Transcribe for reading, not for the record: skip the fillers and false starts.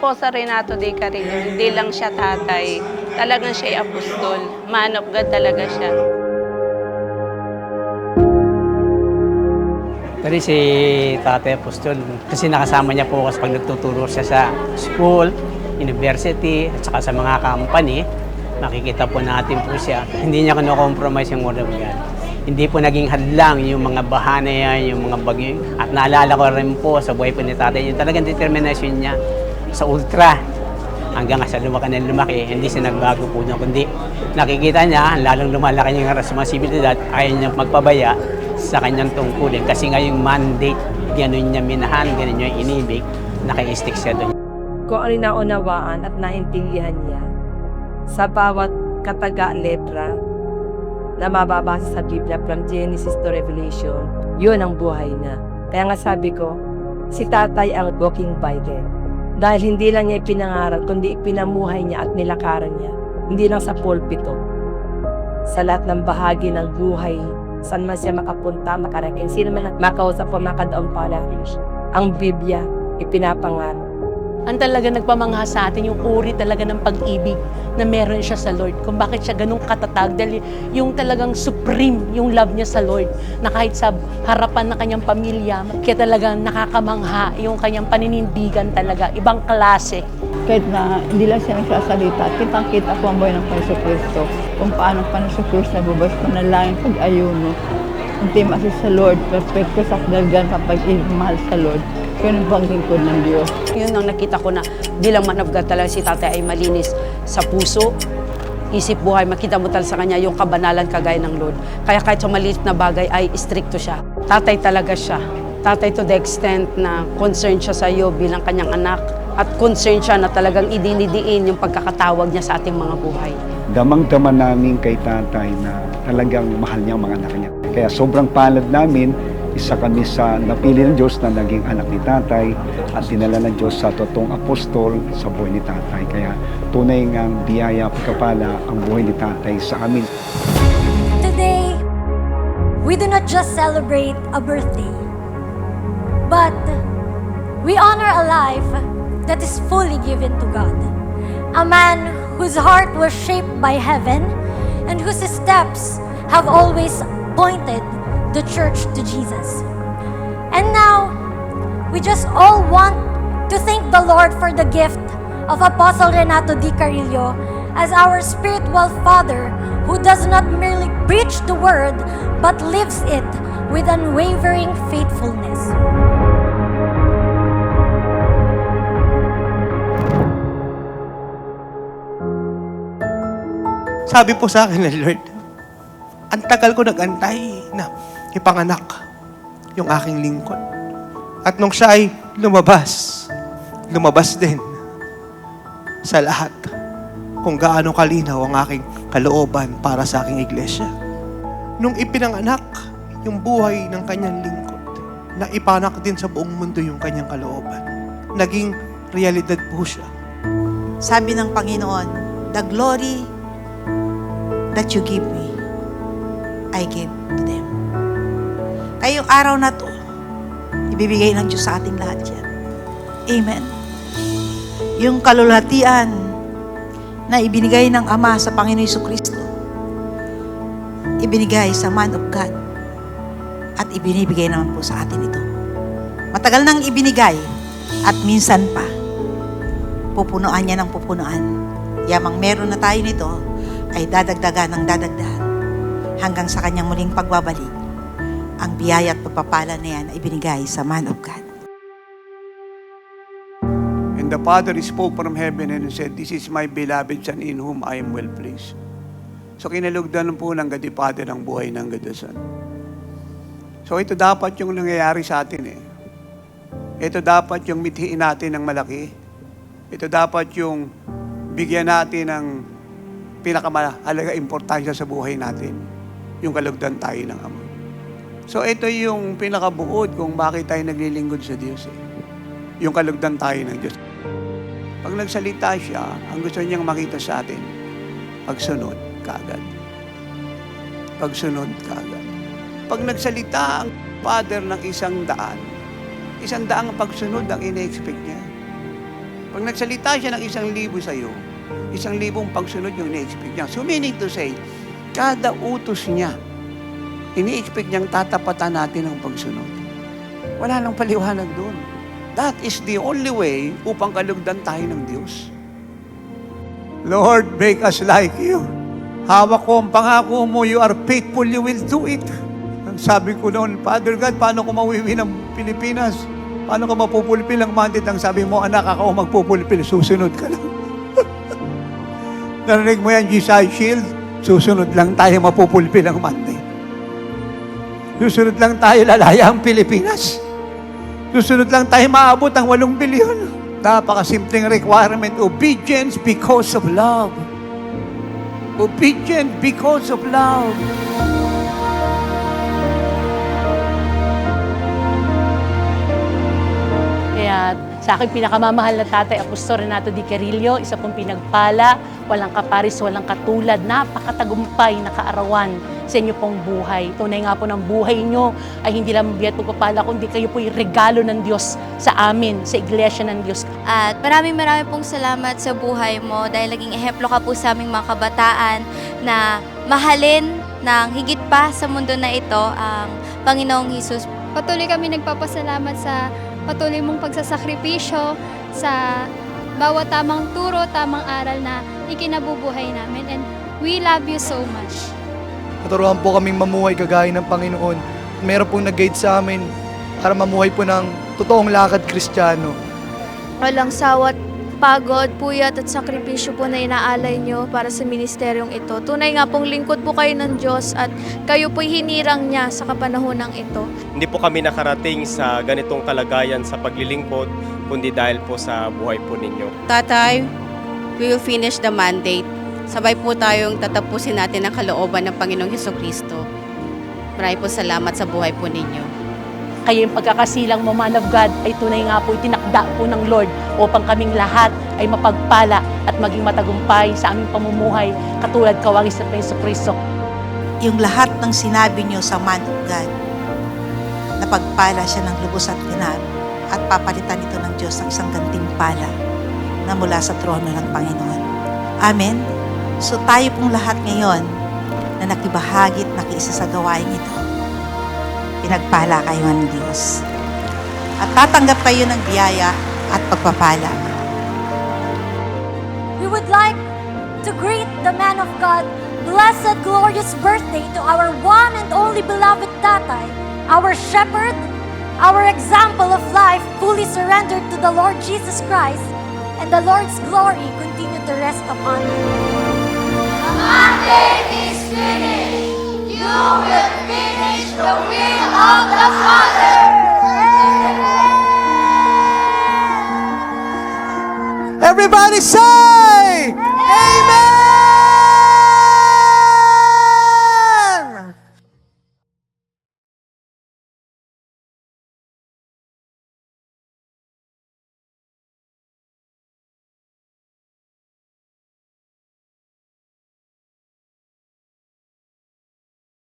Apostle Renato de Carrillo, hindi lang siya tatay, talagang siya ay apostol. Man of God talaga siya. Pero si Tatay Apostol, kasi nakasama niya po kasi pag nagtuturo siya sa school, university, at saka sa mga company, makikita po natin po siya. Hindi niya kino-compromise yung Word of God. Hindi po naging hadlang yung mga bahana yan, yung mga bagyo. At naalala ko rin po sa buhay po ni Tatay, yung talagang determination niya sa ultra. Hanggang sa lumaki na lumaki, hindi siya nagbago po na, kundi nakikita niya, lalong lumalaki yung responsibilidad, ayaw niya magpabaya sa kanyang tungkulin. Kasi nga yung mandate, gano'n niya minahan, gano'n niya inibig, naki-stick siya doon. Kung ano naunawaan at naintindihan niya sa bawat kataga-letra na mababasa sa Biblia from Genesis to Revelation, yun ang buhay niya. Kaya nga sabi ko, si Tatay ang walking Bible. Dahil hindi lang niya ipinangaral, kundi ipinamuhay niya at nilakaran niya. Hindi lang sa pulpito. Sa lahat ng bahagi ng buhay, saan man siya makapunta, makarating, sino man makausap o makadaon pala, ang Biblia ipinapangaral. Ang talaga nagpamangha sa atin yung uri talaga ng pag-ibig na meron siya sa Lord. Kung bakit siya ganun katatag. Dahil yung talagang supreme yung love niya sa Lord. Na kahit sa harapan ng kanyang pamilya, kaya talagang nakakamangha yung kanyang paninindigan talaga. Ibang klase. Kahit na hindi lang siya nagsasalita, kitang-kita po ang buhay ng Panginoon Kristo. Kung paano Panginoon Kristo nabubas ko na lang pag-ayuno. Intimacy sa Lord, perfecto sa kadalgan kapag mahal sa Lord. Yun ang paglingkod ng Diyos. Yun ang nakita ko na bilang man of God talaga si Tatay ay malinis sa puso, isip, buhay. Makita mo talaga sa kanya yung kabanalan kagaya ng Lord. Kaya kahit sa maliit na bagay ay stricto siya. Tatay talaga siya. Tatay to the extent na concerned siya sa iyo bilang kanyang anak at concerned siya na talagang idinidiin yung pagkakatawag niya sa ating mga buhay. Damang-dama namin kay Tatay na talagang mahal niya ang mga anak niya. Kaya sobrang palad namin, isa kami sa napili ng Diyos na naging anak ni Tatay at dinala ng Diyos sa totoong apostol sa buhay ni Tatay. Kaya tunay ngang biyaya at pagkapala ang buhay ni Tatay sa amin. Today, we do not just celebrate a birthday, but we honor a life that is fully given to God. A man whose heart was shaped by heaven and whose steps have always pointed the church to Jesus. And now, we just all want to thank the Lord for the gift of Apostle Renato de Carrillo as our spiritual father who does not merely preach the word but lives it with unwavering faithfulness. Sabi po sa akin ng Lord, ang tagal ko nag-antay na ipanganak yung aking lingkod. At nung siya ay lumabas din sa lahat kung gaano kalinaw ang aking kalooban para sa aking iglesia. Nung ipinanganak yung buhay ng kanyang lingkod, na ipanak din sa buong mundo yung kanyang kalooban. Naging realidad po siya. Sabi ng Panginoon, the glory that you give me, I give to them. Kayong araw na to, ibibigay ng Diyos sa ating lahat yan. Amen. Yung kalulatian na ibinigay ng Ama sa Panginoon Jesucristo, ibinigay sa man of God, at ibinibigay naman po sa atin ito. Matagal nang ibinigay, at minsan pa, pupunuan niya ng pupunuan. Yamang meron na tayo nito, ay dadagdagan ng dadagdagan hanggang sa kanyang muling pagbabalik. Ang biyaya at pagpapala na yan ay ibinigay sa man of God. And the Father spoke from heaven and said, "This is my beloved Son in whom I am well pleased." So kinalugdan po ng God the Father ang buhay ng God the Son. So ito dapat yung nangyayari sa atin eh. Ito dapat yung mithiin natin ng malaki. Ito dapat yung bigyan natin ng pinakamahalaga importansya sa buhay natin. Yung kalugdan tayo ng Ama. So ito yung pinakabuod kung bakit tayo naglilingkod sa Diyos eh. Yung kalugdan tayo ng Diyos. Pag nagsalita siya, ang gusto niyang makita sa atin, pagsunod kaagad. Pagsunod kaagad. Pag nagsalita ang Father ng 100, 100 ang pagsunod ang ina-expect niya. Pag nagsalita siya ng 1,000 sa iyo, 1,000 pagsunod yung ini-expect niya. So meaning to say, kada utos niya, ini-expect niyang tatapatan natin ang pagsunod. Wala nang paliwanag doon. That is the only way upang kalugdan tayo ng Diyos. Lord, make us like you. Hawak ko ang pangako mo, you are faithful, you will do it. Ang sabi ko noon, Father God, paano ko mawiwi ng Pilipinas? Paano ko mapupulpil ang mandate? Ang sabi mo, anak, ako magpupulpil, susunod ka lang. Narinig mo yan, Gisai Shield? Susunod lang tayo mapupulpil ang mandate. Susunod lang tayo lalaya ang Pilipinas. Susunod lang tayo maabot ang 8 bilyon. Napakasimpleng requirement, obedience because of love. Obedience because of love. Kaya sa akin pinakamamahal na tatay, Apostol Renato Di Carillo, isa pong pinagpala, walang kaparis, walang katulad, napakatagumpay na kaarawan sa inyo pong buhay. Tunay nga po ng buhay nyo ay hindi lang biyat pagpapala, kundi kayo po yung regalo ng Diyos sa amin, sa iglesia ng Diyos. At maraming pong salamat sa buhay mo dahil naging ehemplo ka po sa aming mga kabataan na mahalin ng higit pa sa mundo na ito ang Panginoong Hesus. Patuloy kami nagpapasalamat sa patuloy mong pagsasakripisyo, sa bawat tamang turo, tamang aral na ikinabubuhay namin. And we love you so much. Naturuan po kaming mamuhay kagaya ng Panginoon. Meron pong nag-guide sa amin para mamuhay po ng totoong lakad Kristiyano. Walang sawat pagod, puyat at sakripisyo po na inaalay nyo para sa ministeryong ito. Tunay nga pong lingkod po kayo ng Diyos at kayo po'y hinirang niya sa kapanahonang ito. Hindi po kami nakarating sa ganitong kalagayan sa paglilingkod, kundi dahil po sa buhay po ninyo. Tatay, we will finish the mandate. Sabay po tayong tatapusin natin ang kalooban ng Panginoong Hesukristo. Maraming po salamat sa buhay po ninyo. Kaya yung pagkakasilang mo, man of God, ay tunay nga po itinakda po ng Lord upang kaming lahat ay mapagpala at maging matagumpay sa aming pamumuhay katulad kawangis sa Jesucristo. Yung lahat ng sinabi niyo sa man of God, napagpala siya ng lubos at ganap at papalitan ito ng Diyos ng isang gantimpala na mula sa trono ng Panginoon. Amen? So tayo pong lahat ngayon na nakibahagi at nakiisa sa gawain ito, pinagpala kayo ng Diyos. At tatanggap kayo ng biyaya at pagpapala. We would like to greet the man of God. Blessed, glorious birthday to our one and only beloved tatay, our shepherd, our example of life fully surrendered to the Lord Jesus Christ, and the Lord's glory continue to rest upon you. The mandate is finished. You will finish the will of the Father. Everybody say, Amen!